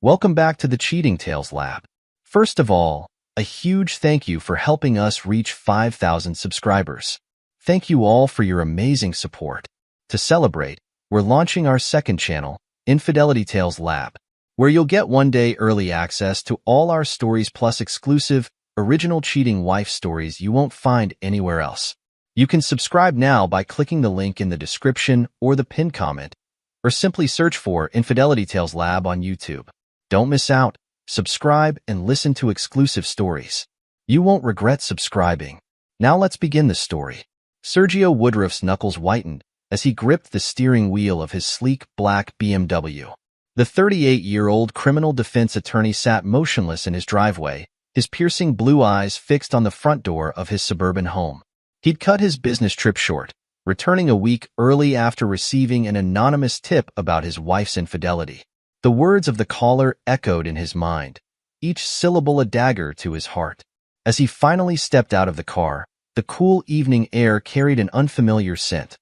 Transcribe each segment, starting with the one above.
Welcome back to the Cheating Tales Lab. First of all, a huge thank you for helping us reach 5,000 subscribers. Thank you all for your amazing support. To celebrate, we're launching our second channel, Infidelity Tales Lab, where you'll get one-day early access to all our stories plus exclusive, original cheating wife stories you won't find anywhere else. You can subscribe now by clicking the link in the description or the pinned comment, or simply search for Infidelity Tales Lab on YouTube. Don't miss out. Subscribe and listen to exclusive stories. You won't regret subscribing. Now let's begin the story. Sergio Woodruff's knuckles whitened as he gripped the steering wheel of his sleek black BMW. The 38-year-old criminal defense attorney sat motionless in his driveway, his piercing blue eyes fixed on the front door of his suburban home. He'd cut his business trip short, returning a week early after receiving an anonymous tip about his wife's infidelity. The words of the caller echoed in his mind, each syllable a dagger to his heart. As he finally stepped out of the car, the cool evening air carried an unfamiliar scent,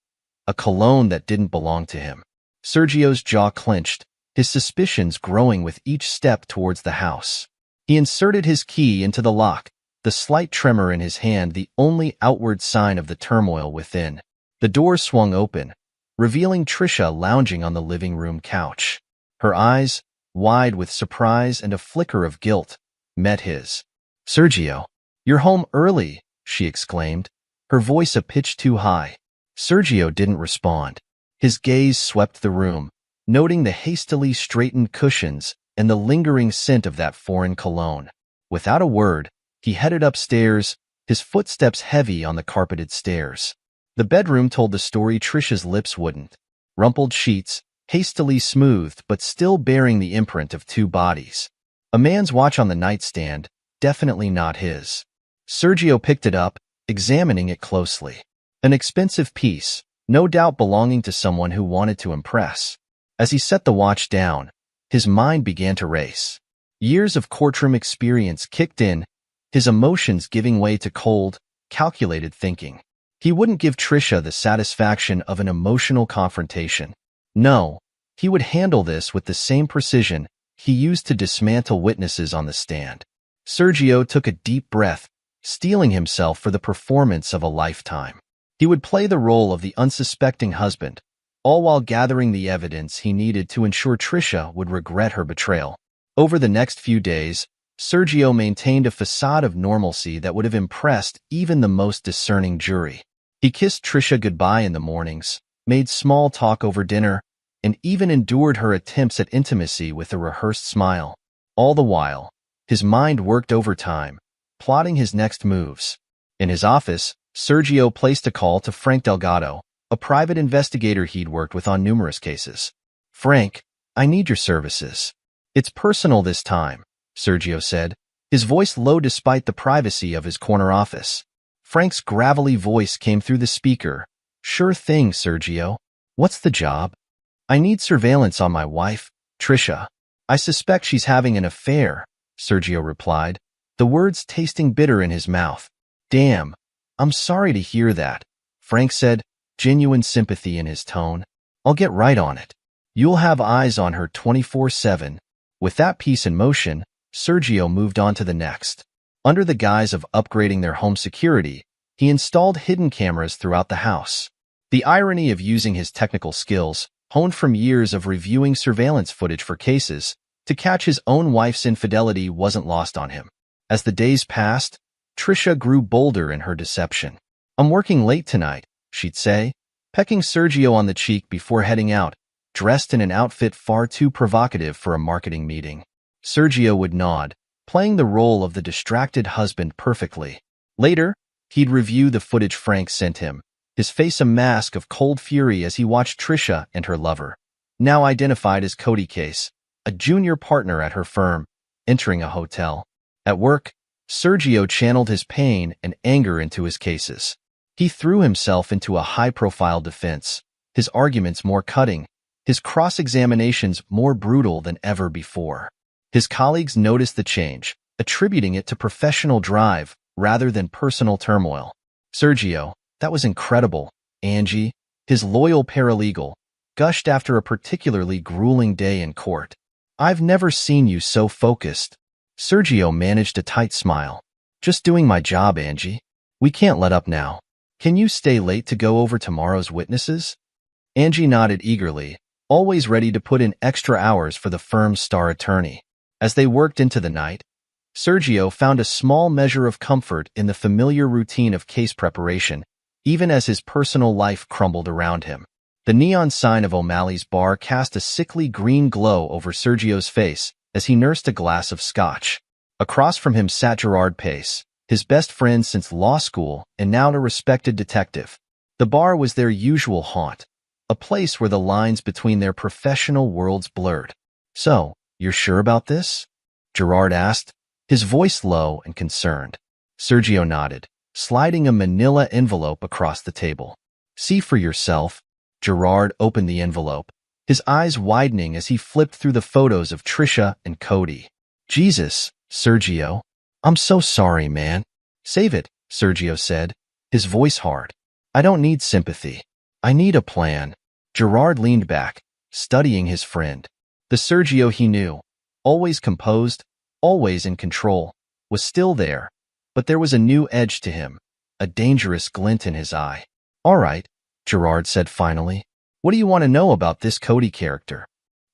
a cologne that didn't belong to him. Sergio's jaw clenched, his suspicions growing with each step towards the house. He inserted his key into the lock, the slight tremor in his hand the only outward sign of the turmoil within. The door swung open, revealing Trisha lounging on the living room couch. Her eyes, wide with surprise and a flicker of guilt, met his. "Sergio, you're home early," she exclaimed, her voice a pitch too high. Sergio didn't respond. His gaze swept the room, noting the hastily straightened cushions and the lingering scent of that foreign cologne. Without a word, he headed upstairs, his footsteps heavy on the carpeted stairs. The bedroom told the story Trisha's lips wouldn't. Rumpled sheets, hastily smoothed but still bearing the imprint of two bodies. A man's watch on the nightstand, definitely not his. Sergio picked it up, examining it closely. An expensive piece, no doubt belonging to someone who wanted to impress. As he set the watch down, his mind began to race. Years of courtroom experience kicked in, his emotions giving way to cold, calculated thinking. He wouldn't give Trisha the satisfaction of an emotional confrontation. No, he would handle this with the same precision he used to dismantle witnesses on the stand. Sergio took a deep breath, steeling himself for the performance of a lifetime. He would play the role of the unsuspecting husband, all while gathering the evidence he needed to ensure Trisha would regret her betrayal. Over the next few days, Sergio maintained a facade of normalcy that would have impressed even the most discerning jury. He kissed Trisha goodbye in the mornings, made small talk over dinner, and even endured her attempts at intimacy with a rehearsed smile. All the while, his mind worked overtime, plotting his next moves. In his office, Sergio placed a call to Frank Delgado, a private investigator he'd worked with on numerous cases. "Frank, I need your services." "It's personal this time," Sergio said, his voice low despite the privacy of his corner office. Frank's gravelly voice came through the speaker. "Sure thing, Sergio. What's the job?" "I need surveillance on my wife, Trisha. I suspect she's having an affair," Sergio replied, the words tasting bitter in his mouth. "Damn, I'm sorry to hear that," Frank said, genuine sympathy in his tone. "I'll get right on it. You'll have eyes on her 24/7. With that piece in motion, Sergio moved on to the next. Under the guise of upgrading their home security, he installed hidden cameras throughout the house. The irony of using his technical skills, honed from years of reviewing surveillance footage for cases, to catch his own wife's infidelity wasn't lost on him. As the days passed, Trisha grew bolder in her deception. "I'm working late tonight," she'd say, pecking Sergio on the cheek before heading out, dressed in an outfit far too provocative for a marketing meeting. Sergio would nod, playing the role of the distracted husband perfectly. Later, he'd review the footage Frank sent him, his face a mask of cold fury as he watched Trisha and her lover, now identified as Cody Case, a junior partner at her firm, entering a hotel. At work, Sergio channeled his pain and anger into his cases. He threw himself into a high-profile defense, his arguments more cutting, his cross-examinations more brutal than ever before. His colleagues noticed the change, attributing it to professional drive rather than personal turmoil. "Sergio, that was incredible," Angie, his loyal paralegal, gushed after a particularly grueling day in court. I've never seen you so focused. Sergio managed a tight smile. Just doing my job, Angie. We can't let up now. Can you stay late to go over tomorrow's witnesses? Angie nodded eagerly, always ready to put in extra hours for the firm's star attorney. As they worked into the night, Sergio found a small measure of comfort in the familiar routine of case preparation, even as his personal life crumbled around him. The neon sign of O'Malley's bar cast a sickly green glow over Sergio's face as he nursed a glass of scotch. Across from him sat Gerard Pace, his best friend since law school and now a respected detective. The bar was their usual haunt, a place where the lines between their professional worlds blurred. So, you're sure about this? Gerard asked, his voice low and concerned. Sergio nodded, sliding a manila envelope across the table. See for yourself. Gerard opened the envelope, his eyes widening as he flipped through the photos of Trisha and Cody. Jesus, Sergio. I'm so sorry, man. Save it, Sergio said, his voice hard. I don't need sympathy. I need a plan. Gerard leaned back, studying his friend. The Sergio he knew, always composed, always in control, was still there, but there was a new edge to him, a dangerous glint in his eye. All right, Gerard said finally. What do you want to know about this Cody character?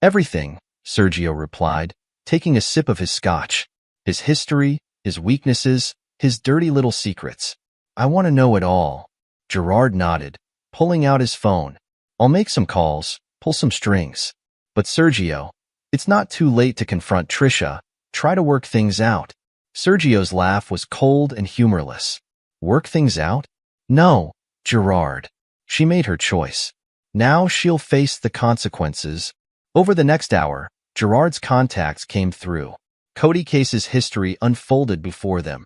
Everything, Sergio replied, taking a sip of his scotch. His history, his weaknesses, his dirty little secrets. I want to know it all. Gerard nodded, pulling out his phone. I'll make some calls, pull some strings. But Sergio, it's not too late to confront Trisha. Try to work things out. Sergio's laugh was cold and humorless. Work things out? No, Gerard. She made her choice. Now she'll face the consequences. Over the next hour, Gerard's contacts came through. Cody Case's history unfolded before them.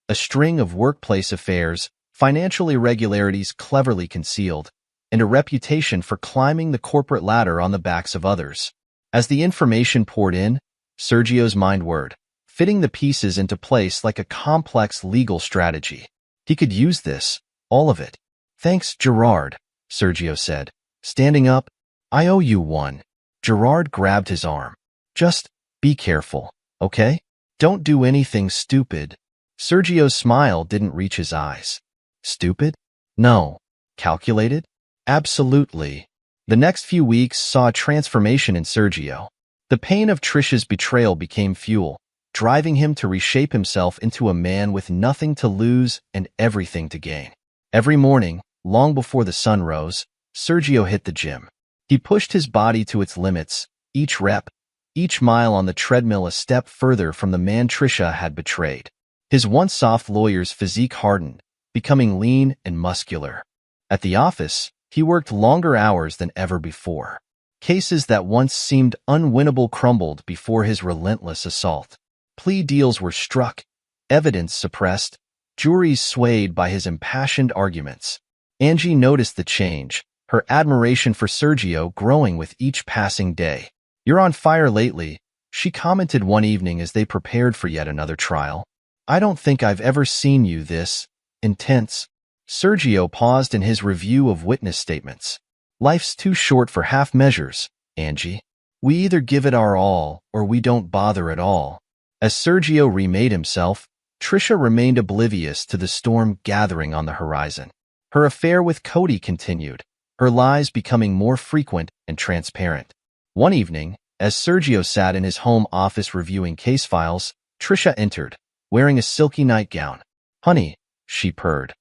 A string of workplace affairs, financial irregularities cleverly concealed, and a reputation for climbing the corporate ladder on the backs of others. As the information poured in, Sergio's mind whirred, fitting the pieces into place like a complex legal strategy. He could use this, all of it. Thanks, Gerard, Sergio said, standing up. I owe you one. Gerard grabbed his arm. Just be careful, okay? Don't do anything stupid. Sergio's smile didn't reach his eyes. Stupid? No. Calculated? Absolutely. The next few weeks saw a transformation in Sergio. The pain of Trisha's betrayal became fuel, driving him to reshape himself into a man with nothing to lose and everything to gain. Every morning, long before the sun rose, Sergio hit the gym. He pushed his body to its limits, each rep, each mile on the treadmill a step further from the man Trisha had betrayed. His once soft lawyer's physique hardened, becoming lean and muscular. At the office, he worked longer hours than ever before. Cases that once seemed unwinnable crumbled before his relentless assault. Plea deals were struck, evidence suppressed, juries swayed by his impassioned arguments. Angie noticed the change, her admiration for Sergio growing with each passing day. You're on fire lately, she commented one evening as they prepared for yet another trial. I don't think I've ever seen you this intense. Sergio paused in his review of witness statements. Life's too short for half measures, Angie. We either give it our all or we don't bother at all. As Sergio remade himself, Trisha remained oblivious to the storm gathering on the horizon. Her affair with Cody continued, her lies becoming more frequent and transparent. One evening, as Sergio sat in his home office reviewing case files, Trisha entered, wearing a silky nightgown. Honey, she purred.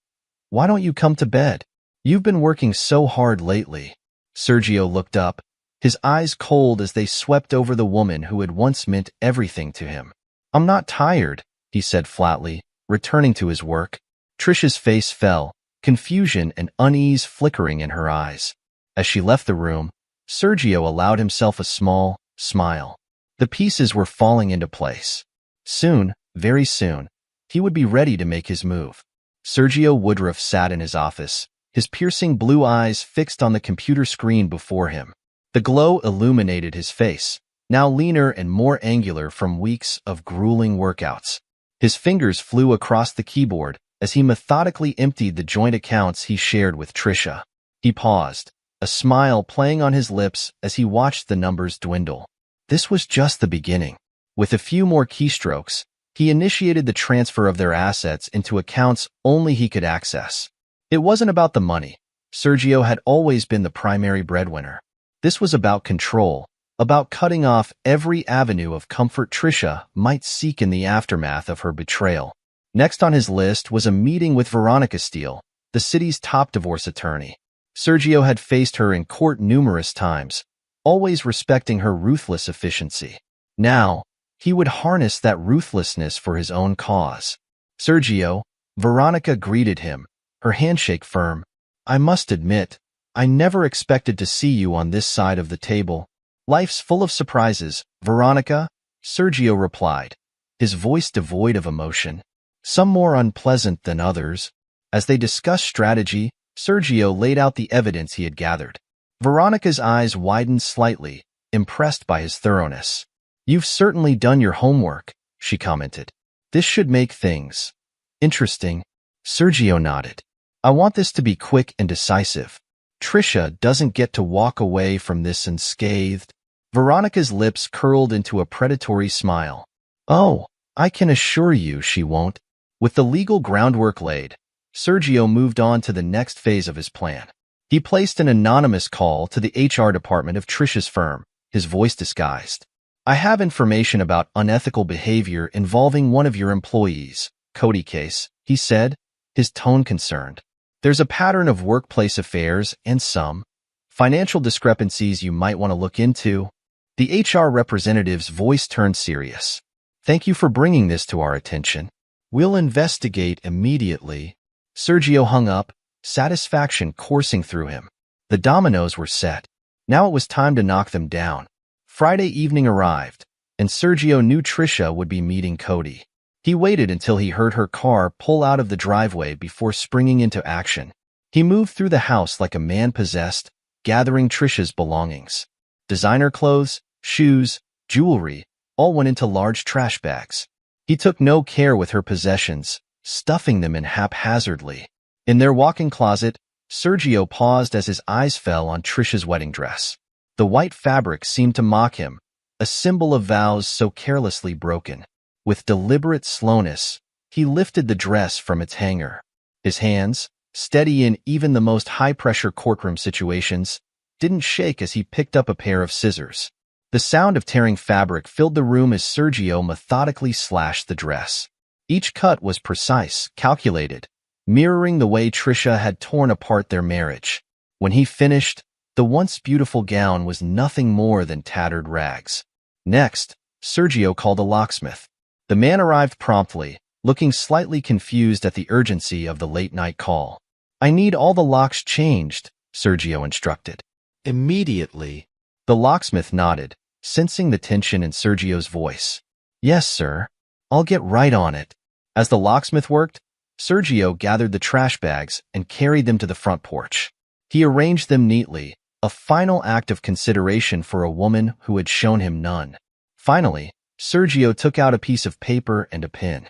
Why don't you come to bed? You've been working so hard lately. Sergio looked up, his eyes cold as they swept over the woman who had once meant everything to him. I'm not tired, he said flatly, returning to his work. Trisha's face fell, confusion and unease flickering in her eyes. As she left the room, Sergio allowed himself a small smile. The pieces were falling into place. Soon, very soon, he would be ready to make his move. Sergio Woodruff sat in his office, his piercing blue eyes fixed on the computer screen before him. The glow illuminated his face, now leaner and more angular from weeks of grueling workouts. His fingers flew across the keyboard as he methodically emptied the joint accounts he shared with Trisha. He paused, a smile playing on his lips as he watched the numbers dwindle. This was just the beginning. With a few more keystrokes, he initiated the transfer of their assets into accounts only he could access. It wasn't about the money. Sergio had always been the primary breadwinner. This was about control, about cutting off every avenue of comfort Trisha might seek in the aftermath of her betrayal. Next on his list was a meeting with Veronica Steele, the city's top divorce attorney. Sergio had faced her in court numerous times, always respecting her ruthless efficiency. Now, he would harness that ruthlessness for his own cause. Sergio, Veronica greeted him, her handshake firm. I must admit, I never expected to see you on this side of the table. Life's full of surprises, Veronica, Sergio replied, his voice devoid of emotion, some more unpleasant than others. As they discussed strategy, Sergio laid out the evidence he had gathered. Veronica's eyes widened slightly, impressed by his thoroughness. You've certainly done your homework, she commented. This should make things interesting. Sergio nodded. I want this to be quick and decisive. Trisha doesn't get to walk away from this unscathed. Veronica's lips curled into a predatory smile. Oh, I can assure you she won't. With the legal groundwork laid, Sergio moved on to the next phase of his plan. He placed an anonymous call to the HR department of Trisha's firm, his voice disguised. I have information about unethical behavior involving one of your employees, Cody Case, he said, his tone concerned. There's a pattern of workplace affairs and some financial discrepancies you might want to look into. The HR representative's voice turned serious. Thank you for bringing this to our attention. We'll investigate immediately. Sergio hung up, satisfaction coursing through him. The dominoes were set. Now it was time to knock them down. Friday evening arrived, and Sergio knew Trisha would be meeting Cody. He waited until he heard her car pull out of the driveway before springing into action. He moved through the house like a man possessed, gathering Trisha's belongings. Designer clothes, shoes, jewelry, all went into large trash bags. He took no care with her possessions, stuffing them in haphazardly. In their walk-in closet, Sergio paused as his eyes fell on Trisha's wedding dress. The white fabric seemed to mock him, a symbol of vows so carelessly broken. With deliberate slowness, he lifted the dress from its hanger. His hands, steady in even the most high-pressure courtroom situations, didn't shake as he picked up a pair of scissors. The sound of tearing fabric filled the room as Sergio methodically slashed the dress. Each cut was precise, calculated, mirroring the way Trisha had torn apart their marriage. When he finished, the once beautiful gown was nothing more than tattered rags. Next, Sergio called a locksmith. The man arrived promptly, looking slightly confused at the urgency of the late-night call. I need all the locks changed, Sergio instructed. Immediately. The locksmith nodded, sensing the tension in Sergio's voice. Yes, sir. I'll get right on it. As the locksmith worked, Sergio gathered the trash bags and carried them to the front porch. He arranged them neatly, a final act of consideration for a woman who had shown him none. Finally, Sergio took out a piece of paper and a pen.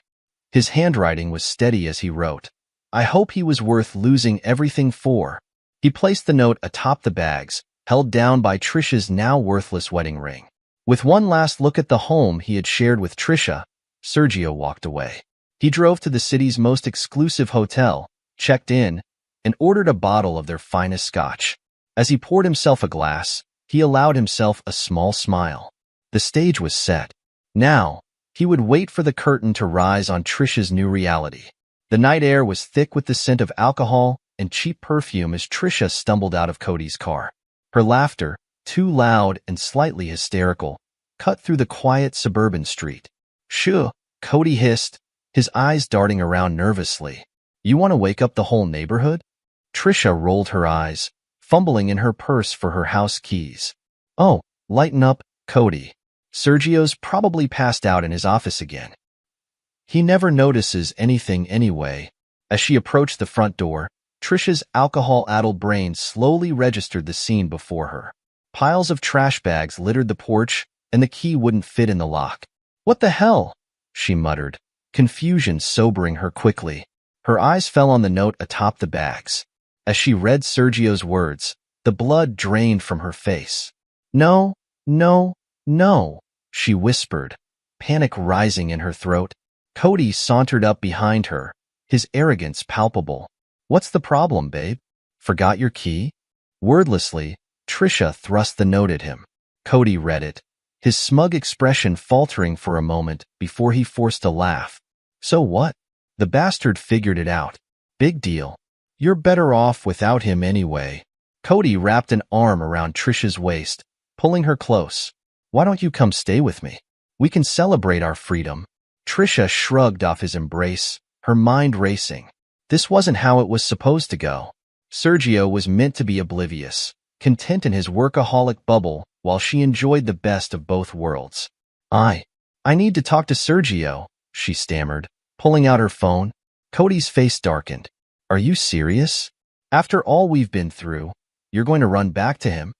His handwriting was steady as he wrote. I hope he was worth losing everything for. He placed the note atop the bags, held down by Trisha's now worthless wedding ring. With one last look at the home he had shared with Trisha, Sergio walked away. He drove to the city's most exclusive hotel, checked in, and ordered a bottle of their finest scotch. As he poured himself a glass, he allowed himself a small smile. The stage was set. Now, he would wait for the curtain to rise on Trisha's new reality. The night air was thick with the scent of alcohol and cheap perfume as Trisha stumbled out of Cody's car. Her laughter, too loud and slightly hysterical, cut through the quiet suburban street. Shoo, Cody hissed, his eyes darting around nervously. You want to wake up the whole neighborhood? Trisha rolled her eyes, fumbling in her purse for her house keys. Oh, lighten up, Cody. Sergio's probably passed out in his office again. He never notices anything anyway. As she approached the front door, Trisha's alcohol-addled brain slowly registered the scene before her. Piles of trash bags littered the porch, and the key wouldn't fit in the lock. What the hell? She muttered, confusion sobering her quickly. Her eyes fell on the note atop the bags. As she read Sergio's words, the blood drained from her face. No, No, she whispered, panic rising in her throat. Cody sauntered up behind her, his arrogance palpable. What's the problem, babe? Forgot your key? Wordlessly, Trisha thrust the note at him. Cody read it, his smug expression faltering for a moment before he forced a laugh. So what? The bastard figured it out. Big deal. You're better off without him anyway. Cody wrapped an arm around Trisha's waist, pulling her close. Why don't you come stay with me? We can celebrate our freedom. Trisha shrugged off his embrace, her mind racing. This wasn't how it was supposed to go. Sergio was meant to be oblivious, content in his workaholic bubble while she enjoyed the best of both worlds. I need to talk to Sergio, she stammered, pulling out her phone. Cody's face darkened. Are you serious? After all we've been through, you're going to run back to him?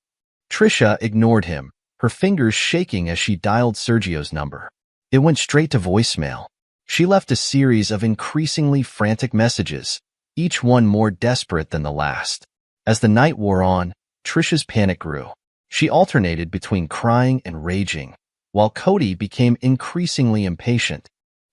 Trisha ignored him, her fingers shaking as she dialed Sergio's number. It went straight to voicemail. She left a series of increasingly frantic messages, each one more desperate than the last. As the night wore on, Trisha's panic grew. She alternated between crying and raging, while Cody became increasingly impatient.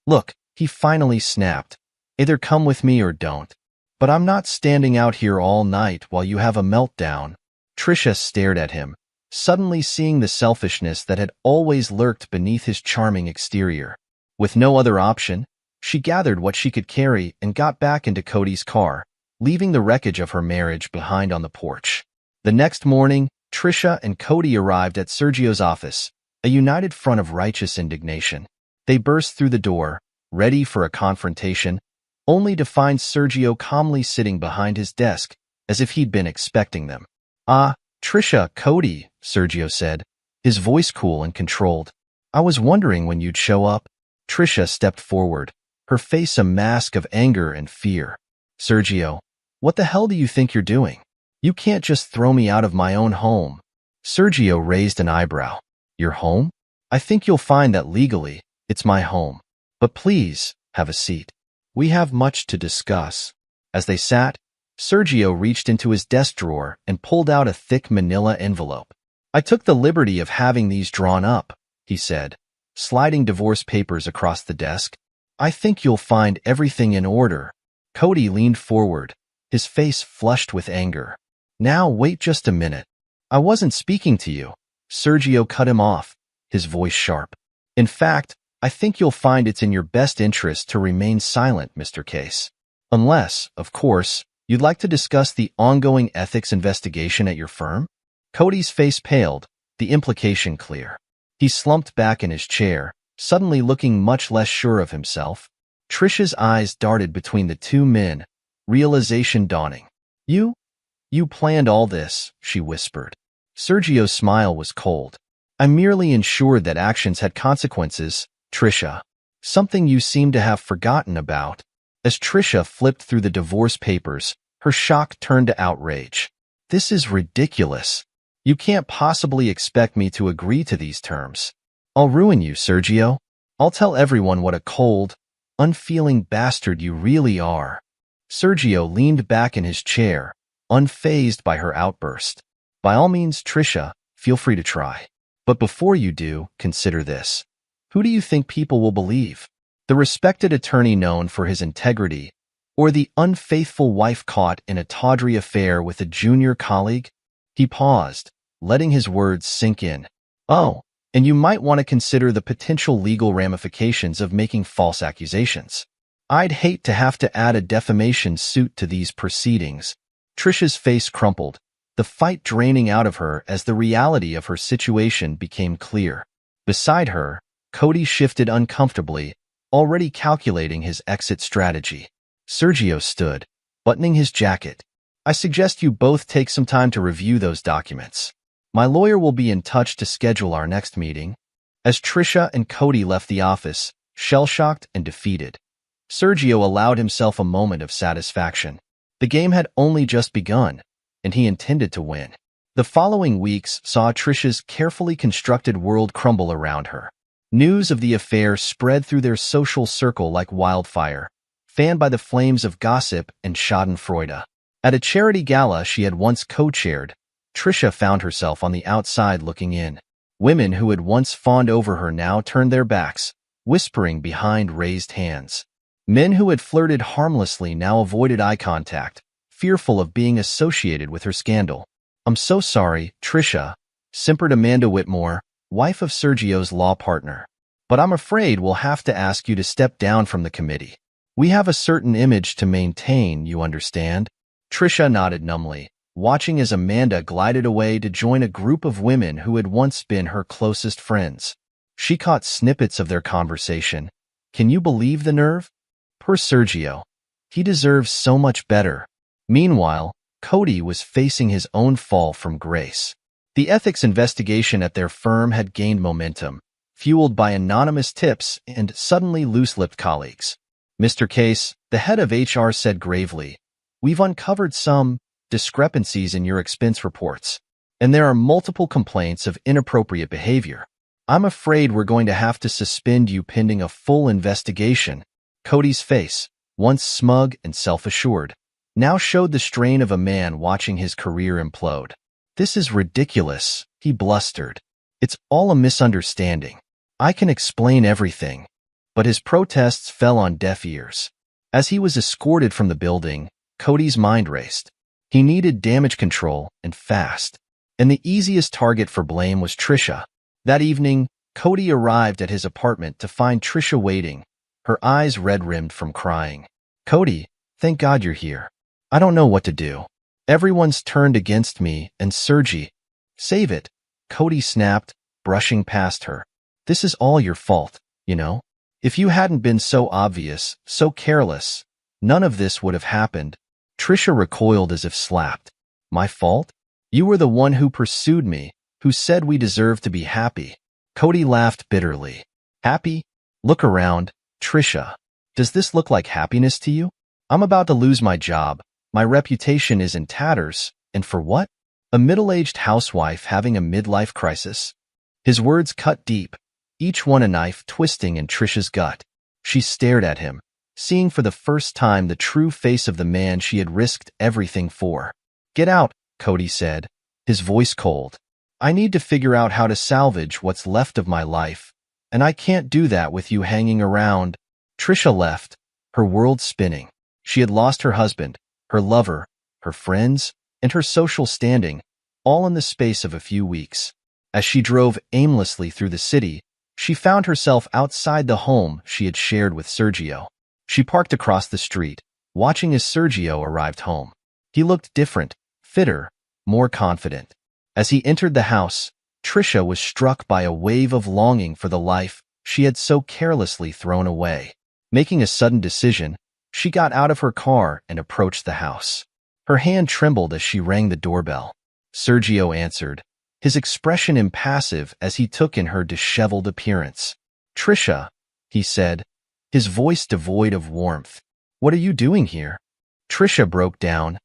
Look, he finally snapped. Either come with me or don't. But I'm not standing out here all night while you have a meltdown. Trisha stared at him, suddenly seeing the selfishness that had always lurked beneath his charming exterior. With no other option, she gathered what she could carry and got back into Cody's car, leaving the wreckage of her marriage behind on the porch. The next morning, Trisha and Cody arrived at Sergio's office, a united front of righteous indignation. They burst through the door, ready for a confrontation, only to find Sergio calmly sitting behind his desk, as if he'd been expecting them. "Ah, Trisha, Cody," Sergio said, his voice cool and controlled. "I was wondering when you'd show up." Trisha stepped forward, her face a mask of anger and fear. "Sergio, what the hell do you think you're doing? You can't just throw me out of my own home." Sergio raised an eyebrow. "Your home? I think you'll find that legally, it's my home. But please, have a seat. We have much to discuss." As they sat, Sergio reached into his desk drawer and pulled out a thick manila envelope. "I took the liberty of having these drawn up," he said, sliding divorce papers across the desk. "I think you'll find everything in order." Cody leaned forward, his face flushed with anger. "Now wait just a minute. I wasn't speaking to you." Sergio cut him off, his voice sharp. "In fact, I think you'll find it's in your best interest to remain silent, Mr. Case. Unless, of course, you'd like to discuss the ongoing ethics investigation at your firm." Cody's face paled, the implication clear. He slumped back in his chair, suddenly looking much less sure of himself. Trisha's eyes darted between the two men, realization dawning. You planned all this," she whispered. Sergio's smile was cold. "I merely ensured that actions had consequences, Trisha. Something you seem to have forgotten about." As Trisha flipped through the divorce papers, her shock turned to outrage. "This is ridiculous. You can't possibly expect me to agree to these terms. I'll ruin you, Sergio. I'll tell everyone what a cold, unfeeling bastard you really are." Sergio leaned back in his chair, unfazed by her outburst. "By all means, Trisha, feel free to try. But before you do, consider this. Who do you think people will believe? The respected attorney known for his integrity, or the unfaithful wife caught in a tawdry affair with a junior colleague?" He paused, letting his words sink in. "Oh, and you might want to consider the potential legal ramifications of making false accusations. I'd hate to have to add a defamation suit to these proceedings." Trisha's face crumpled, the fight draining out of her as the reality of her situation became clear. Beside her, Cody shifted uncomfortably, already calculating his exit strategy. Sergio stood, buttoning his jacket. "I suggest you both take some time to review those documents. My lawyer will be in touch to schedule our next meeting." As Trisha and Cody left the office, shell-shocked and defeated, Sergio allowed himself a moment of satisfaction. The game had only just begun, and he intended to win. The following weeks saw Trisha's carefully constructed world crumble around her. News of the affair spread through their social circle like wildfire, fanned by the flames of gossip and schadenfreude. At a charity gala she had once co-chaired, Trisha found herself on the outside looking in. Women who had once fawned over her now turned their backs, whispering behind raised hands. Men who had flirted harmlessly now avoided eye contact, fearful of being associated with her scandal. "I'm so sorry, Trisha," simpered Amanda Whitmore, wife of Sergio's law partner. "But I'm afraid we'll have to ask you to step down from the committee. We have a certain image to maintain, you understand?" Trisha nodded numbly, watching as Amanda glided away to join a group of women who had once been her closest friends. She caught snippets of their conversation. "Can you believe the nerve? Poor Sergio. He deserves so much better." Meanwhile, Cody was facing his own fall from grace. The ethics investigation at their firm had gained momentum, fueled by anonymous tips and suddenly loose-lipped colleagues. "Mr. Case," the head of HR said gravely, "we've uncovered some discrepancies in your expense reports, and there are multiple complaints of inappropriate behavior. I'm afraid we're going to have to suspend you pending a full investigation." Cody's face, once smug and self-assured, now showed the strain of a man watching his career implode. "This is ridiculous," he blustered. "It's all a misunderstanding. I can explain everything." But his protests fell on deaf ears. As he was escorted from the building, Cody's mind raced. He needed damage control, and fast. And the easiest target for blame was Trisha. That evening, Cody arrived at his apartment to find Trisha waiting, her eyes red-rimmed from crying. "Cody, thank God you're here. I don't know what to do. Everyone's turned against me and Sergi." "Save it," Cody snapped, brushing past her. "This is all your fault, you know? If you hadn't been so obvious, so careless, none of this would have happened." Trisha recoiled as if slapped. "My fault? You were the one who pursued me, who said we deserved to be happy." Cody laughed bitterly. "Happy? Look around, Trisha. Does this look like happiness to you? I'm about to lose my job. My reputation is in tatters, and for what? A middle-aged housewife having a midlife crisis?" His words cut deep, each one a knife twisting in Trisha's gut. She stared at him, seeing for the first time the true face of the man she had risked everything for. "Get out," Cody said, his voice cold. "I need to figure out how to salvage what's left of my life, and I can't do that with you hanging around." Trisha left, her world spinning. She had lost her husband, her lover, her friends, and her social standing, all in the space of a few weeks. As she drove aimlessly through the city, she found herself outside the home she had shared with Sergio. She parked across the street, watching as Sergio arrived home. He looked different, fitter, more confident. As he entered the house, Trisha was struck by a wave of longing for the life she had so carelessly thrown away. Making a sudden decision, she got out of her car and approached the house. Her hand trembled as she rang the doorbell. Sergio answered, his expression impassive as he took in her disheveled appearance. "Trisha," he said, his voice devoid of warmth. "What are you doing here?" Trisha broke down,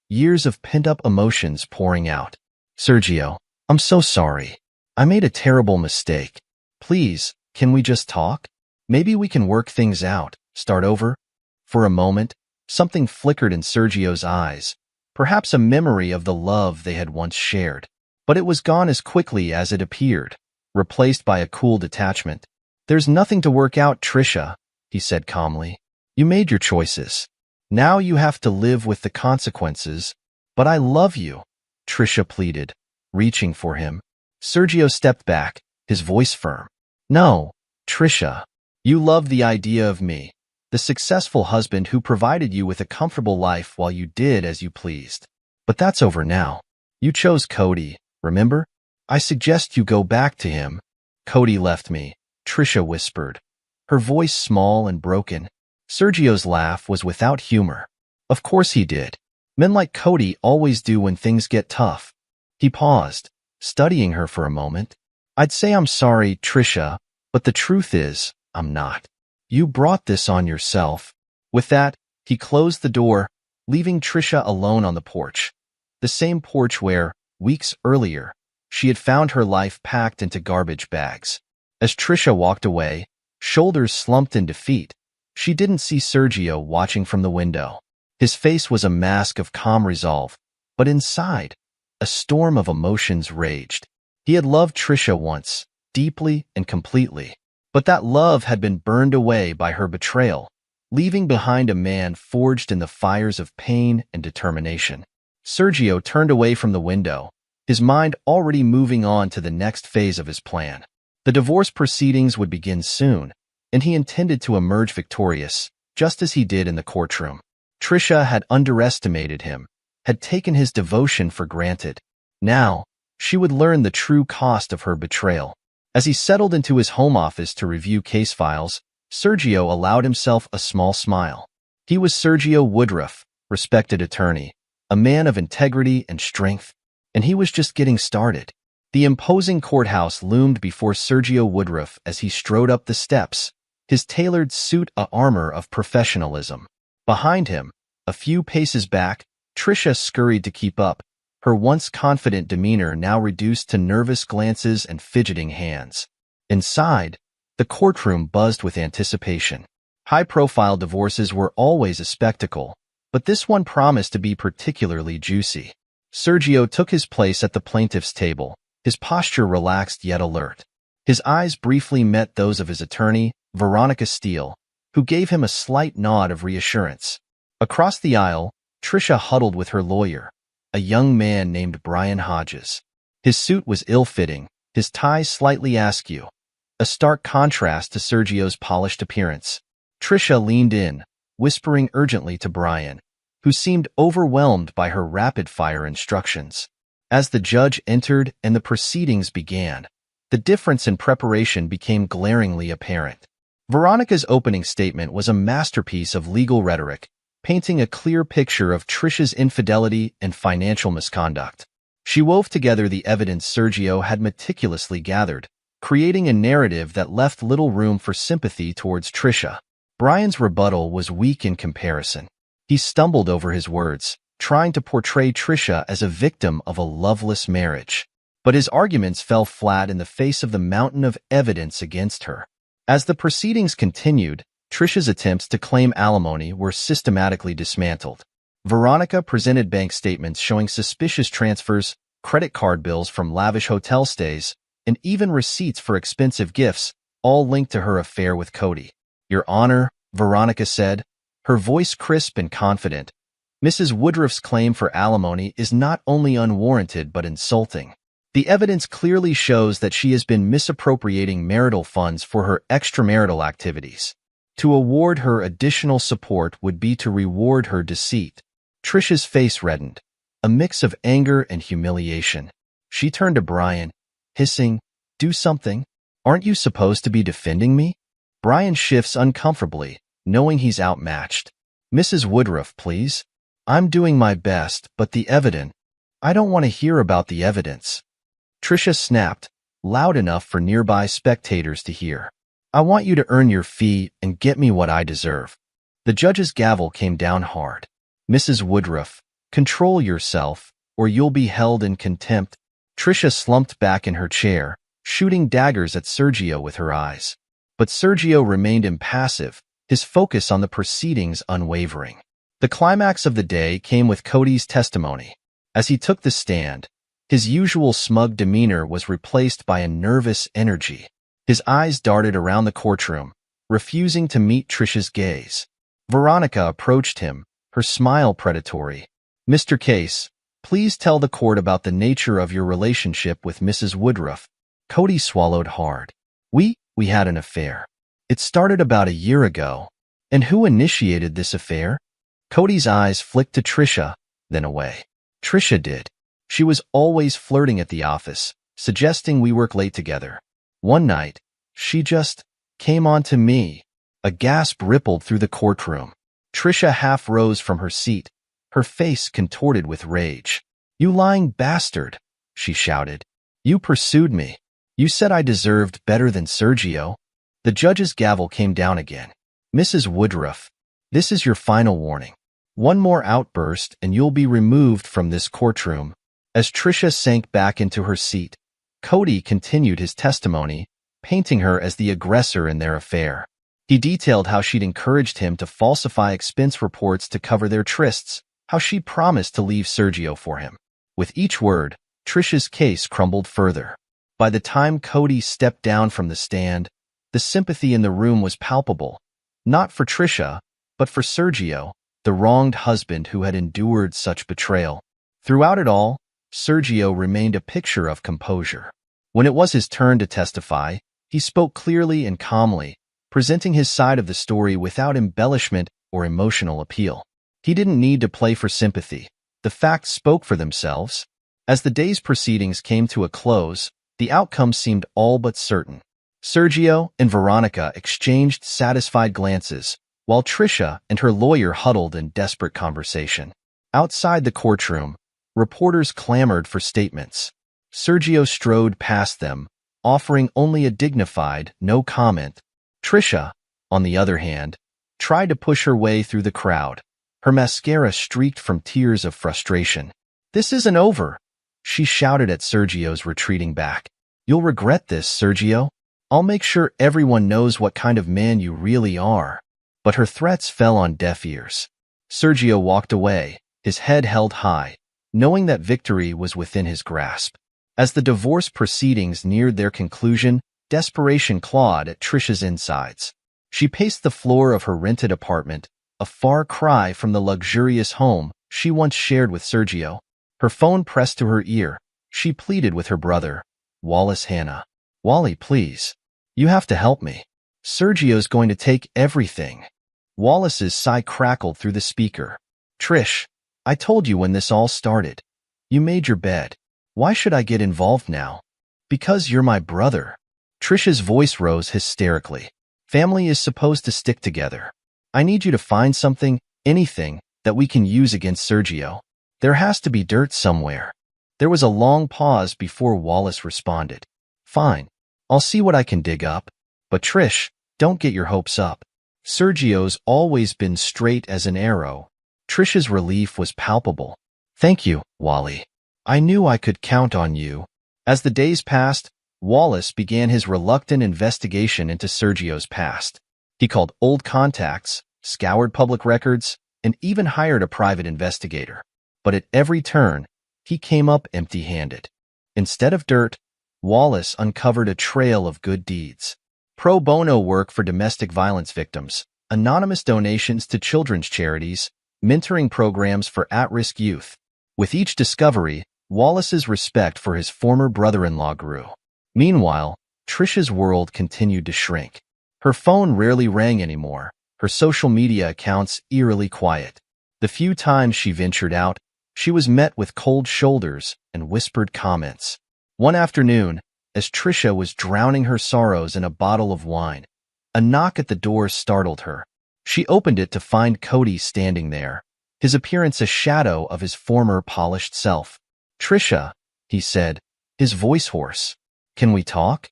years of pent-up emotions pouring out. "Sergio, I'm so sorry. I made a terrible mistake. Please, can we just talk? Maybe we can work things out, start over." For a moment, something flickered in Sergio's eyes, perhaps a memory of the love they had once shared. But it was gone as quickly as it appeared, replaced by a cool detachment. "There's nothing to work out, Trisha," he said calmly. "You made your choices. Now you have to live with the consequences." "But I love you," Trisha pleaded, reaching for him. Sergio stepped back, his voice firm. "No, Trisha. You love the idea of me, the successful husband who provided you with a comfortable life while you did as you pleased. But that's over now. You chose Cody, remember? I suggest you go back to him." "Cody left me," Trisha whispered, her voice small and broken. Sergio's laugh was without humor. "Of course he did. Men like Cody always do when things get tough." He paused, studying her for a moment. "I'd say I'm sorry, Trisha, but the truth is, I'm not. You brought this on yourself." With that, he closed the door, leaving Trisha alone on the porch. The same porch where, weeks earlier, she had found her life packed into garbage bags. As Trisha walked away, shoulders slumped in defeat, she didn't see Sergio watching from the window. His face was a mask of calm resolve, but inside, a storm of emotions raged. He had loved Trisha once, deeply and completely. But that love had been burned away by her betrayal, leaving behind a man forged in the fires of pain and determination. Sergio turned away from the window, his mind already moving on to the next phase of his plan. The divorce proceedings would begin soon, and he intended to emerge victorious, just as he did in the courtroom. Trisha had underestimated him, had taken his devotion for granted. Now, she would learn the true cost of her betrayal. As he settled into his home office to review case files, Sergio allowed himself a small smile. He was Sergio Woodruff, respected attorney, a man of integrity and strength, and he was just getting started. The imposing courthouse loomed before Sergio Woodruff as he strode up the steps, his tailored suit a armor of professionalism. Behind him, a few paces back, Trisha scurried to keep up, her once confident demeanor now reduced to nervous glances and fidgeting hands. Inside, the courtroom buzzed with anticipation. High-profile divorces were always a spectacle, but this one promised to be particularly juicy. Sergio took his place at the plaintiff's table, his posture relaxed yet alert. His eyes briefly met those of his attorney, Veronica Steele, who gave him a slight nod of reassurance. Across the aisle, Trisha huddled with her lawyer, a young man named Brian Hodges. His suit was ill-fitting, his tie slightly askew, a stark contrast to Sergio's polished appearance. Trisha leaned in, whispering urgently to Brian, who seemed overwhelmed by her rapid-fire instructions. As the judge entered and the proceedings began, the difference in preparation became glaringly apparent. Veronica's opening statement was a masterpiece of legal rhetoric, painting a clear picture of Trisha's infidelity and financial misconduct. She wove together the evidence Sergio had meticulously gathered, creating a narrative that left little room for sympathy towards Trisha. Brian's rebuttal was weak in comparison. He stumbled over his words, trying to portray Trisha as a victim of a loveless marriage. But his arguments fell flat in the face of the mountain of evidence against her. As the proceedings continued, Trisha's attempts to claim alimony were systematically dismantled. Veronica presented bank statements showing suspicious transfers, credit card bills from lavish hotel stays, and even receipts for expensive gifts, all linked to her affair with Cody. "Your Honor," Veronica said, her voice crisp and confident, "Mrs. Woodruff's claim for alimony is not only unwarranted but insulting. The evidence clearly shows that she has been misappropriating marital funds for her extramarital activities. To award her additional support would be to reward her deceit." Trisha's face reddened, a mix of anger and humiliation. She turned to Brian, hissing, "Do something. Aren't you supposed to be defending me?" Brian shifts uncomfortably, knowing he's outmatched. "Mrs. Woodruff, please. I'm doing my best, but the evidence. I don't want to hear about the evidence." Trisha snapped, loud enough for nearby spectators to hear. "I want you to earn your fee and get me what I deserve." The judge's gavel came down hard. "Mrs. Woodruff, control yourself, or you'll be held in contempt." Trisha slumped back in her chair, shooting daggers at Sergio with her eyes. But Sergio remained impassive, his focus on the proceedings unwavering. The climax of the day came with Cody's testimony. As he took the stand, his usual smug demeanor was replaced by a nervous energy. His eyes darted around the courtroom, refusing to meet Trisha's gaze. Veronica approached him, her smile predatory. "Mr. Case, please tell the court about the nature of your relationship with Mrs. Woodruff." Cody swallowed hard. We had an affair. It started about a year ago." "And who initiated this affair?" Cody's eyes flicked to Trisha, then away. "Trisha did. She was always flirting at the office, suggesting we work late together. One night, she just came on to me." A gasp rippled through the courtroom. Trisha half rose from her seat, her face contorted with rage. "You lying bastard," she shouted. "You pursued me. You said I deserved better than Sergio." The judge's gavel came down again. "Mrs. Woodruff, this is your final warning. One more outburst and you'll be removed from this courtroom." As Trisha sank back into her seat, Cody continued his testimony, painting her as the aggressor in their affair. He detailed how she'd encouraged him to falsify expense reports to cover their trysts, how she promised to leave Sergio for him. With each word, Trisha's case crumbled further. By the time Cody stepped down from the stand, the sympathy in the room was palpable, not for Trisha, but for Sergio, the wronged husband who had endured such betrayal. Throughout it all, Sergio remained a picture of composure. When it was his turn to testify, he spoke clearly and calmly, presenting his side of the story without embellishment or emotional appeal. He didn't need to play for sympathy. The facts spoke for themselves. As the day's proceedings came to a close, the outcome seemed all but certain. Sergio and Veronica exchanged satisfied glances, while Trisha and her lawyer huddled in desperate conversation. Outside the courtroom, reporters clamored for statements. Sergio strode past them, offering only a dignified no comment. Trisha, on the other hand, tried to push her way through the crowd. Her mascara streaked from tears of frustration. "This isn't over," she shouted at Sergio's retreating back. "You'll regret this, Sergio. I'll make sure everyone knows what kind of man you really are." But her threats fell on deaf ears. Sergio walked away, his head held high, knowing that victory was within his grasp. As the divorce proceedings neared their conclusion, desperation clawed at Trisha's insides. She paced the floor of her rented apartment, a far cry from the luxurious home she once shared with Sergio. Her phone pressed to her ear. She pleaded with her brother, Wallace Hanna. "Wally, please. You have to help me. Sergio's going to take everything." Wallace's sigh crackled through the speaker. "Trish, I told you when this all started. You made your bed. Why should I get involved now?" "Because you're my brother." Trisha's voice rose hysterically. "Family is supposed to stick together. I need you to find something, anything, that we can use against Sergio. There has to be dirt somewhere." There was a long pause before Wallace responded. "Fine. I'll see what I can dig up. But Trish, don't get your hopes up. Sergio's always been straight as an arrow." Trisha's relief was palpable. "Thank you, Wally. I knew I could count on you." As the days passed, Wallace began his reluctant investigation into Sergio's past. He called old contacts, scoured public records, and even hired a private investigator. But at every turn, he came up empty-handed. Instead of dirt, Wallace uncovered a trail of good deeds. Pro bono work for domestic violence victims, anonymous donations to children's charities, mentoring programs for at-risk youth. With each discovery, Wallace's respect for his former brother-in-law grew. Meanwhile, Trisha's world continued to shrink. Her phone rarely rang anymore, her social media accounts eerily quiet. The few times she ventured out, she was met with cold shoulders and whispered comments. One afternoon, as Trisha was drowning her sorrows in a bottle of wine, a knock at the door startled her. She opened it to find Cody standing there, his appearance a shadow of his former polished self. "Trisha," he said, his voice hoarse. "Can we talk?"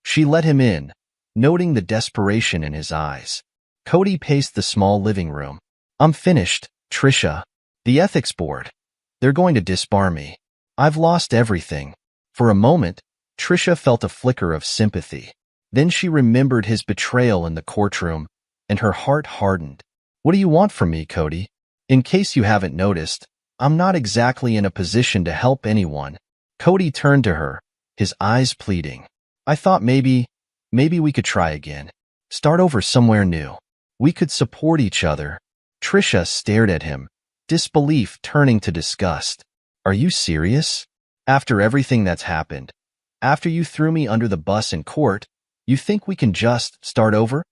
She let him in, noting the desperation in his eyes. Cody paced the small living room. "I'm finished, Trisha. The ethics board. They're going to disbar me. I've lost everything." For a moment, Trisha felt a flicker of sympathy. Then she remembered his betrayal in the courtroom, and her heart hardened. "What do you want from me, Cody? In case you haven't noticed, I'm not exactly in a position to help anyone." Cody turned to her, his eyes pleading. "I thought maybe we could try again. Start over somewhere new. We could support each other." Trisha stared at him, disbelief turning to disgust. "Are you serious? After everything that's happened, after you threw me under the bus in court, you think we can just start over?"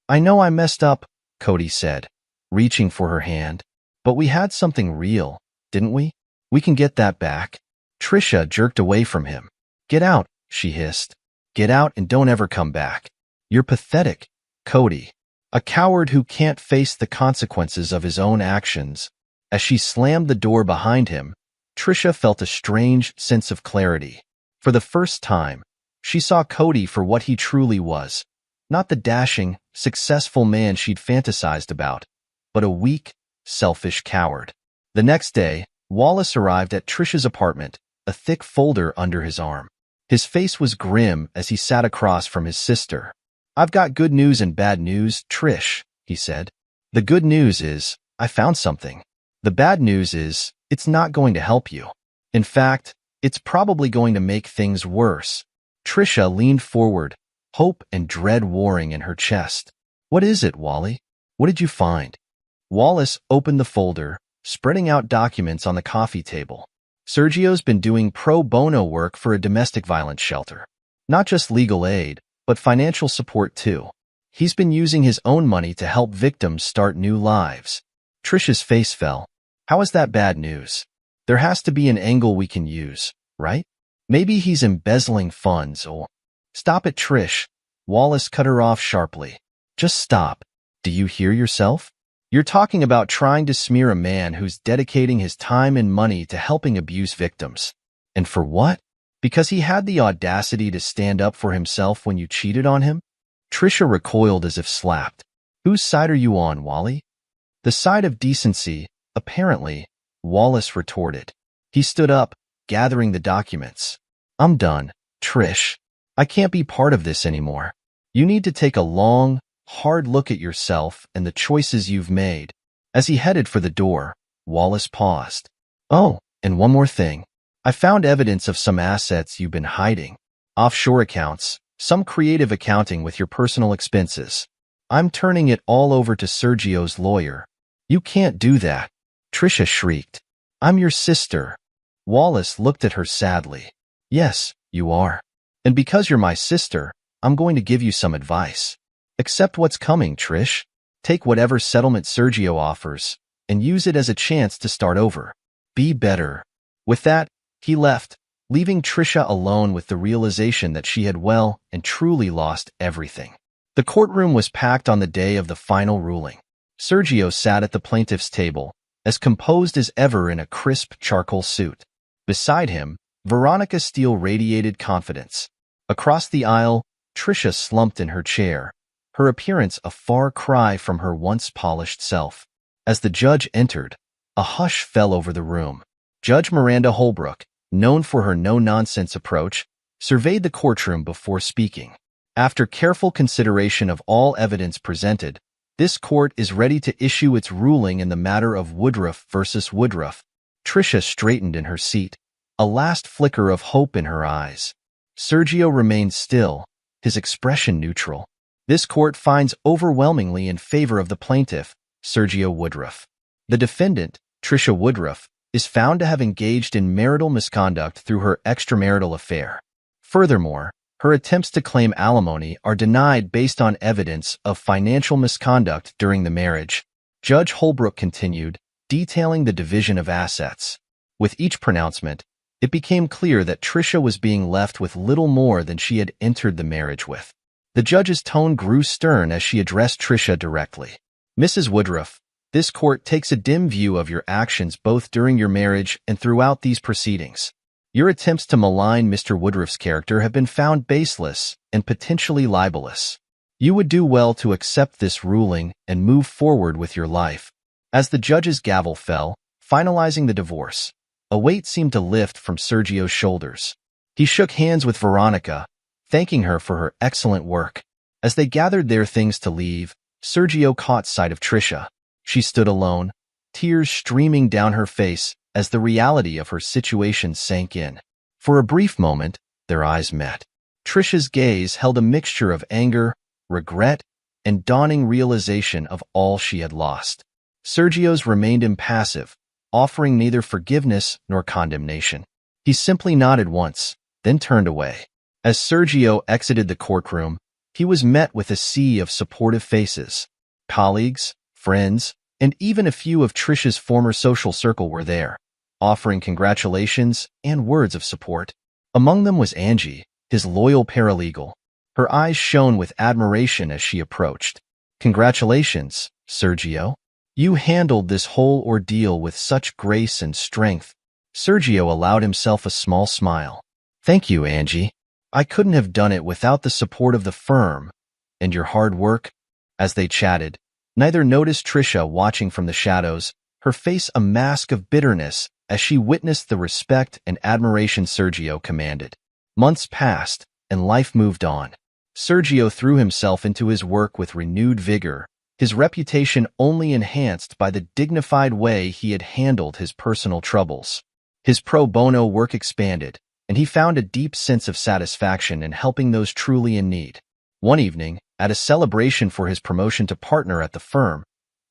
"I know I messed up," Cody said, reaching for her hand. "But we had something real, didn't we? We can get that back." Trisha jerked away from him. "Get out," she hissed. "Get out and don't ever come back. You're pathetic, Cody. A coward who can't face the consequences of his own actions." As she slammed the door behind him, Trisha felt a strange sense of clarity. For the first time, she saw Cody for what he truly was. Not the dashing, successful man she'd fantasized about, but a weak, selfish coward. The next day, Wallace arrived at Trisha's apartment, a thick folder under his arm. His face was grim as he sat across from his sister. "I've got good news and bad news, Trish," he said. "The good news is, I found something. The bad news is, it's not going to help you. In fact, it's probably going to make things worse." Trisha leaned forward, hope and dread warring in her chest. What is it, Wally? What did you find? Wallace opened the folder, spreading out documents on the coffee table. Sergio's been doing pro bono work for a domestic violence shelter. Not just legal aid, but financial support too. He's been using his own money to help victims start new lives. Trisha's face fell. How is that bad news? There has to be an angle we can use, right? Maybe he's embezzling funds or… Stop it, Trish. Wallace cut her off sharply. Just stop. Do you hear yourself? You're talking about trying to smear a man who's dedicating his time and money to helping abuse victims. And for what? Because he had the audacity to stand up for himself when you cheated on him? Trisha recoiled as if slapped. Whose side are you on, Wally? The side of decency, apparently, Wallace retorted. He stood up, gathering the documents. I'm done, Trish. I can't be part of this anymore. You need to take a long, hard look at yourself and the choices you've made. As he headed for the door, Wallace paused. Oh, and one more thing. I found evidence of some assets you've been hiding. Offshore accounts, some creative accounting with your personal expenses. I'm turning it all over to Sergio's lawyer. You can't do that. Trisha shrieked. I'm your sister. Wallace looked at her sadly. Yes, you are. And because you're my sister, I'm going to give you some advice. Accept what's coming, Trish. Take whatever settlement Sergio offers and use it as a chance to start over. Be better. With that, he left, leaving Trisha alone with the realization that she had well and truly lost everything. The courtroom was packed on the day of the final ruling. Sergio sat at the plaintiff's table, as composed as ever in a crisp charcoal suit. Beside him, Veronica Steele radiated confidence. Across the aisle, Trisha slumped in her chair, her appearance a far cry from her once polished self. As the judge entered, a hush fell over the room. Judge Miranda Holbrook, known for her no-nonsense approach, surveyed the courtroom before speaking. After careful consideration of all evidence presented, this court is ready to issue its ruling in the matter of Woodruff versus Woodruff. Trisha straightened in her seat, a last flicker of hope in her eyes. Sergio remained still, his expression neutral. This court finds overwhelmingly in favor of the plaintiff, Sergio Woodruff. The defendant, Trisha Woodruff, is found to have engaged in marital misconduct through her extramarital affair. Furthermore, her attempts to claim alimony are denied based on evidence of financial misconduct during the marriage. Judge Holbrook continued, detailing the division of assets. With each pronouncement, it became clear that Trisha was being left with little more than she had entered the marriage with. The judge's tone grew stern as she addressed Trisha directly. Mrs. Woodruff, this court takes a dim view of your actions both during your marriage and throughout these proceedings. Your attempts to malign Mr. Woodruff's character have been found baseless and potentially libelous. You would do well to accept this ruling and move forward with your life. As the judge's gavel fell, finalizing the divorce, a weight seemed to lift from Sergio's shoulders. He shook hands with Veronica, thanking her for her excellent work. As they gathered their things to leave, Sergio caught sight of Trisha. She stood alone, tears streaming down her face as the reality of her situation sank in. For a brief moment, their eyes met. Trisha's gaze held a mixture of anger, regret, and dawning realization of all she had lost. Sergio's remained impassive, offering neither forgiveness nor condemnation. He simply nodded once, then turned away. As Sergio exited the courtroom, he was met with a sea of supportive faces. Colleagues, friends, and even a few of Trisha's former social circle were there, offering congratulations and words of support. Among them was Angie, his loyal paralegal. Her eyes shone with admiration as she approached. Congratulations, Sergio. You handled this whole ordeal with such grace and strength. Sergio allowed himself a small smile. Thank you, Angie. I couldn't have done it without the support of the firm and your hard work. As they chatted, neither noticed Trisha watching from the shadows, her face a mask of bitterness as she witnessed the respect and admiration Sergio commanded. Months passed, and life moved on. Sergio threw himself into his work with renewed vigor, his reputation only enhanced by the dignified way he had handled his personal troubles. His pro bono work expanded, and he found a deep sense of satisfaction in helping those truly in need. One evening, at a celebration for his promotion to partner at the firm,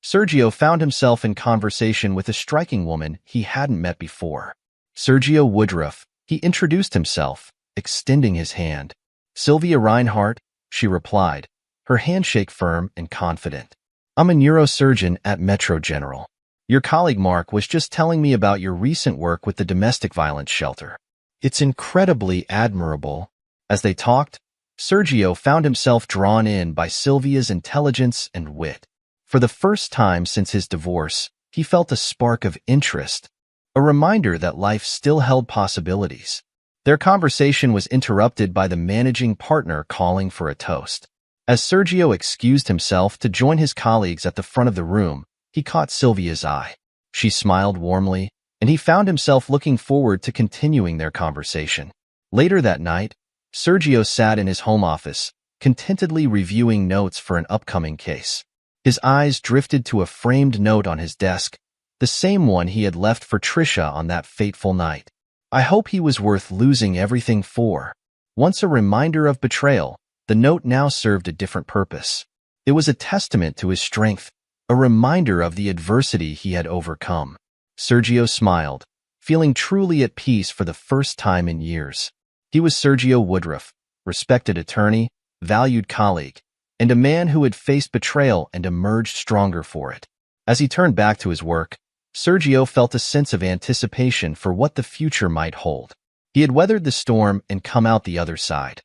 Sergio found himself in conversation with a striking woman he hadn't met before. Sergio Woodruff, he introduced himself, extending his hand. Sylvia Reinhardt, she replied, her handshake firm and confident. I'm a neurosurgeon at Metro General. Your colleague Mark was just telling me about your recent work with the domestic violence shelter. It's incredibly admirable. As they talked, Sergio found himself drawn in by Sylvia's intelligence and wit. For the first time since his divorce, he felt a spark of interest, a reminder that life still held possibilities. Their conversation was interrupted by the managing partner calling for a toast. As Sergio excused himself to join his colleagues at the front of the room, he caught Sylvia's eye. She smiled warmly, and he found himself looking forward to continuing their conversation. Later that night, Sergio sat in his home office, contentedly reviewing notes for an upcoming case. His eyes drifted to a framed note on his desk, the same one he had left for Trisha on that fateful night. I hope he was worth losing everything for. Once a reminder of betrayal, the note now served a different purpose. It was a testament to his strength, a reminder of the adversity he had overcome. Sergio smiled, feeling truly at peace for the first time in years. He was Sergio Woodruff, respected attorney, valued colleague, and a man who had faced betrayal and emerged stronger for it. As he turned back to his work, Sergio felt a sense of anticipation for what the future might hold. He had weathered the storm and come out the other side,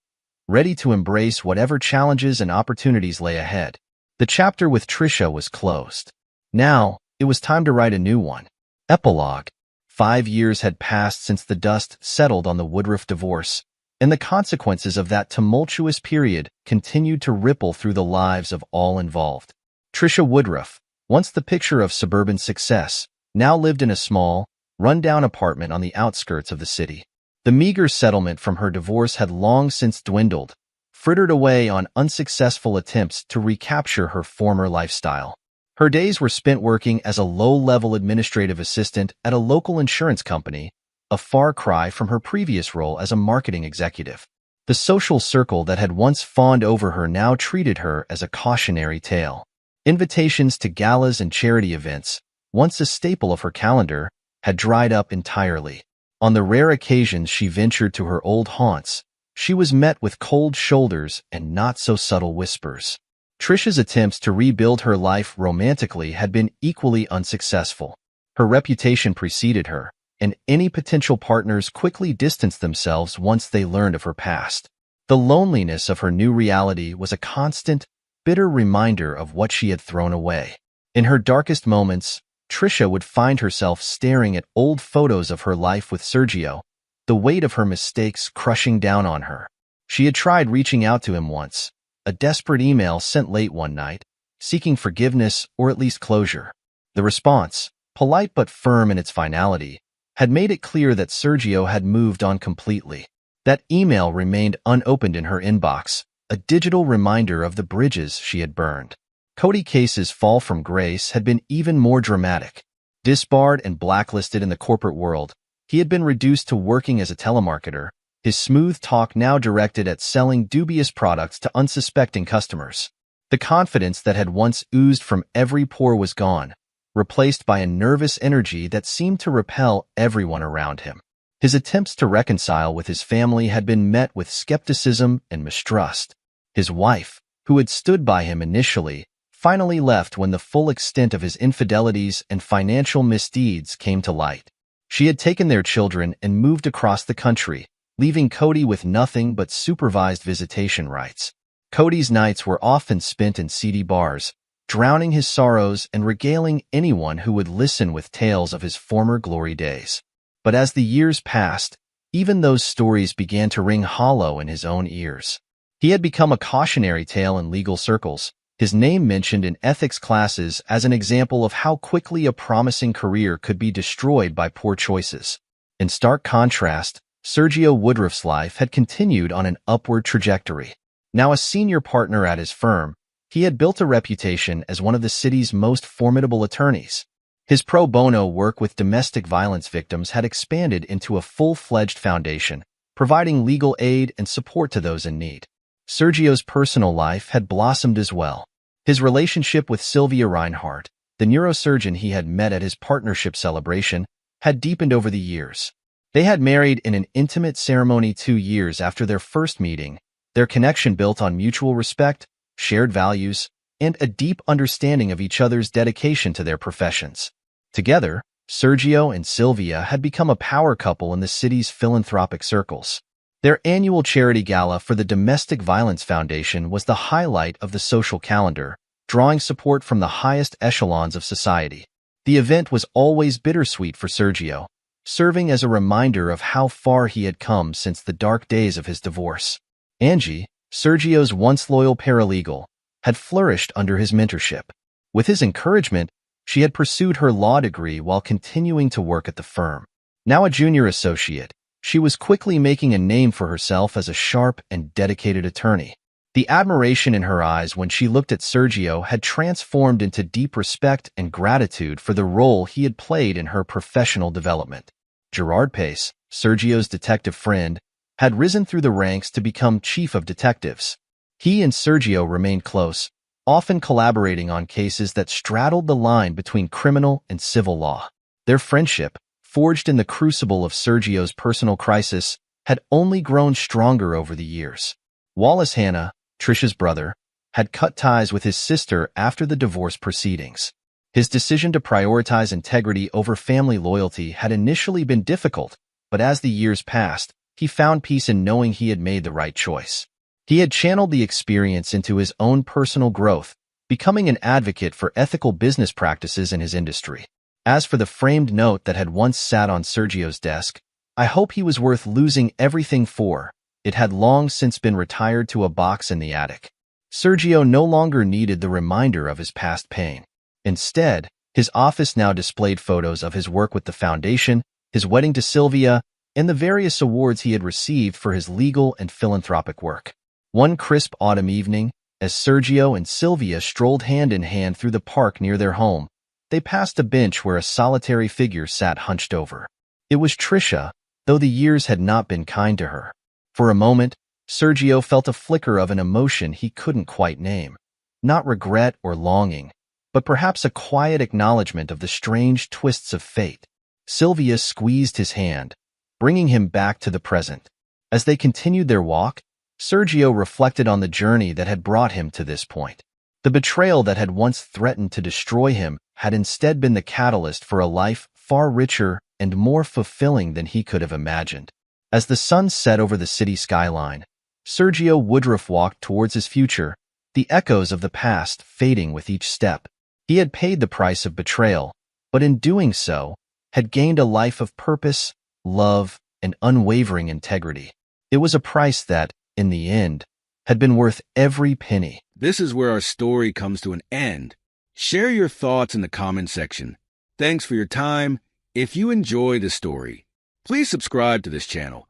ready to embrace whatever challenges and opportunities lay ahead. The chapter with Trisha was closed. Now, it was time to write a new one. Epilogue. 5 years had passed since the dust settled on the Woodruff divorce, and the consequences of that tumultuous period continued to ripple through the lives of all involved. Trisha Woodruff, once the picture of suburban success, now lived in a small, run-down apartment on the outskirts of the city. The meager settlement from her divorce had long since dwindled, frittered away on unsuccessful attempts to recapture her former lifestyle. Her days were spent working as a low-level administrative assistant at a local insurance company, a far cry from her previous role as a marketing executive. The social circle that had once fawned over her now treated her as a cautionary tale. Invitations to galas and charity events, once a staple of her calendar, had dried up entirely. On the rare occasions she ventured to her old haunts, she was met with cold shoulders and not-so-subtle whispers. Trisha's attempts to rebuild her life romantically had been equally unsuccessful. Her reputation preceded her, and any potential partners quickly distanced themselves once they learned of her past. The loneliness of her new reality was a constant, bitter reminder of what she had thrown away. In her darkest moments, Trisha would find herself staring at old photos of her life with Sergio, the weight of her mistakes crushing down on her. She had tried reaching out to him once, a desperate email sent late one night, seeking forgiveness or at least closure. The response, polite but firm in its finality, had made it clear that Sergio had moved on completely. That email remained unopened in her inbox, a digital reminder of the bridges she had burned. Cody Case's fall from grace had been even more dramatic. Disbarred and blacklisted in the corporate world, he had been reduced to working as a telemarketer, his smooth talk now directed at selling dubious products to unsuspecting customers. The confidence that had once oozed from every pore was gone, replaced by a nervous energy that seemed to repel everyone around him. His attempts to reconcile with his family had been met with skepticism and mistrust. His wife, who had stood by him initially, finally left when the full extent of his infidelities and financial misdeeds came to light. She had taken their children and moved across the country, leaving Cody with nothing but supervised visitation rights. Cody's nights were often spent in seedy bars, drowning his sorrows and regaling anyone who would listen with tales of his former glory days. But as the years passed, even those stories began to ring hollow in his own ears. He had become a cautionary tale in legal circles, his name mentioned in ethics classes as an example of how quickly a promising career could be destroyed by poor choices. In stark contrast, Sergio Woodruff's life had continued on an upward trajectory. Now a senior partner at his firm, he had built a reputation as one of the city's most formidable attorneys. His pro bono work with domestic violence victims had expanded into a full-fledged foundation, providing legal aid and support to those in need. Sergio's personal life had blossomed as well. His relationship with Sylvia Reinhardt, the neurosurgeon he had met at his partnership celebration, had deepened over the years. They had married in an intimate ceremony 2 years after their first meeting, their connection built on mutual respect, shared values, and a deep understanding of each other's dedication to their professions. Together, Sergio and Sylvia had become a power couple in the city's philanthropic circles. Their annual charity gala for the Domestic Violence Foundation was the highlight of the social calendar, drawing support from the highest echelons of society. The event was always bittersweet for Sergio, serving as a reminder of how far he had come since the dark days of his divorce. Angie, Sergio's once loyal paralegal, had flourished under his mentorship. With his encouragement, she had pursued her law degree while continuing to work at the firm. Now a junior associate, she was quickly making a name for herself as a sharp and dedicated attorney. The admiration in her eyes when she looked at Sergio had transformed into deep respect and gratitude for the role he had played in her professional development. Gerard Pace, Sergio's detective friend, had risen through the ranks to become chief of detectives. He and Sergio remained close, often collaborating on cases that straddled the line between criminal and civil law. Their friendship, forged in the crucible of Sergio's personal crisis, had only grown stronger over the years. Wallace Hanna, Trisha's brother, had cut ties with his sister after the divorce proceedings. His decision to prioritize integrity over family loyalty had initially been difficult, but as the years passed, he found peace in knowing he had made the right choice. He had channeled the experience into his own personal growth, becoming an advocate for ethical business practices in his industry. As for the framed note that had once sat on Sergio's desk, "I hope he was worth losing everything for," it had long since been retired to a box in the attic. Sergio no longer needed the reminder of his past pain. Instead, his office now displayed photos of his work with the foundation, his wedding to Sylvia, and the various awards he had received for his legal and philanthropic work. One crisp autumn evening, as Sergio and Sylvia strolled hand in hand through the park near their home, they passed a bench where a solitary figure sat hunched over. It was Trisha, though the years had not been kind to her. For a moment, Sergio felt a flicker of an emotion he couldn't quite name. Not regret or longing, but perhaps a quiet acknowledgement of the strange twists of fate. Sylvia squeezed his hand, bringing him back to the present. As they continued their walk, Sergio reflected on the journey that had brought him to this point. The betrayal that had once threatened to destroy him had instead been the catalyst for a life far richer and more fulfilling than he could have imagined. As the sun set over the city skyline, Sergio Woodruff walked towards his future, the echoes of the past fading with each step. He had paid the price of betrayal, but in doing so, had gained a life of purpose, love, and unwavering integrity. It was a price that, in the end, had been worth every penny. This is where our story comes to an end. Share your thoughts in the comment section. Thanks for your time. If you enjoy the story, please subscribe to this channel.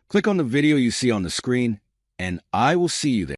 Click on the video you see on the screen, and I will see you there.